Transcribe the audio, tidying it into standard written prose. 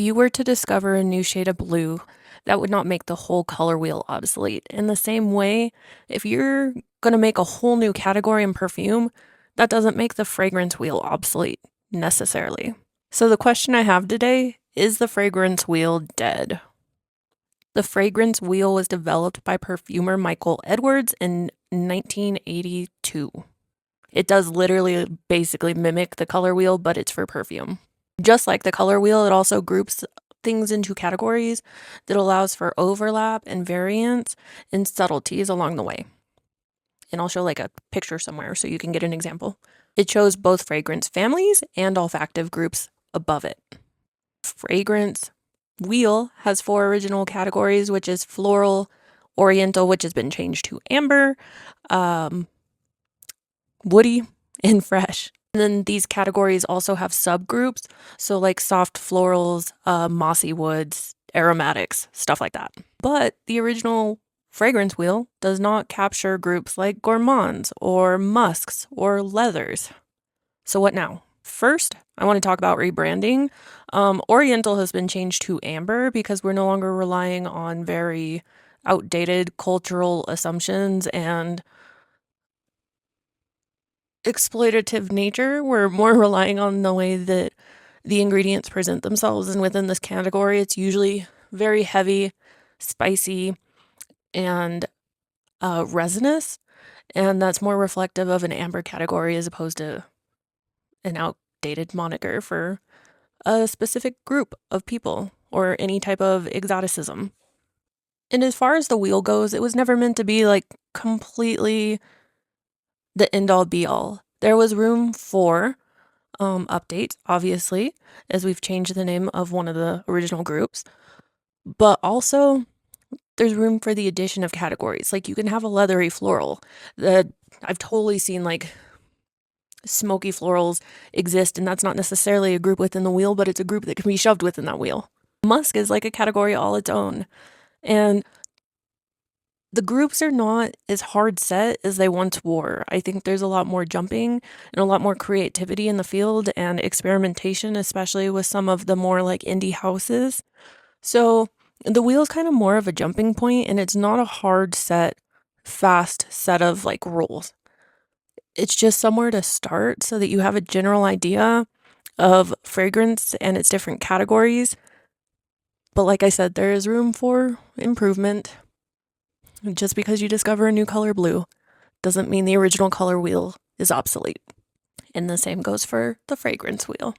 you were to discover a new shade of blue, that would not make the whole color wheel obsolete. In the same way, if you're going to make a whole new category in perfume, that doesn't make the fragrance wheel obsolete necessarily. So the question I have today is the fragrance wheel dead? The fragrance wheel was developed by perfumer Michael Edwards in 1982. It does literally basically mimic the color wheel, but it's for perfume. Just like the color wheel, it also groups things into categories that allows for overlap and variance and subtleties along the way. And I'll show like a picture somewhere so you can get an example. It shows both fragrance families and olfactive groups above it. Fragrance wheel has 4 original categories, which is floral, oriental, which has been changed to amber, woody, and fresh. And then these categories also have subgroups, so like soft florals, mossy woods, aromatics, stuff like that. But the original fragrance wheel does not capture groups like gourmands or musks or leathers. So what now? First, I want to talk about rebranding. Oriental has been changed to amber because we're no longer relying on very outdated cultural assumptions and exploitative nature. We're more relying on the way that the ingredients present themselves, and within this category it's usually very heavy, spicy, and resinous, and that's more reflective of an amber category as opposed to an outdated moniker for a specific group of people or any type of exoticism. And as far as the wheel goes, it was never meant to be like completely the end-all be-all. There was room for updates, obviously, as we've changed the name of one of the original groups, but also there's room for the addition of categories. Like you can have a leathery floral. I've totally seen like smoky florals exist, and that's not necessarily a group within the wheel, but it's a group that can be shoved within that wheel. Musk is like a category all its own, and the groups are not as hard set as they once were. I think there's a lot more jumping and a lot more creativity in the field and experimentation, especially with some of the more like indie houses. So the wheel's kind of more of a jumping point, and it's not a hard set, fast set of like rules. It's just somewhere to start so that you have a general idea of fragrance and its different categories. But like I said, there is room for improvement. Just because you discover a new color blue doesn't mean the original color wheel is obsolete. And the same goes for the fragrance wheel.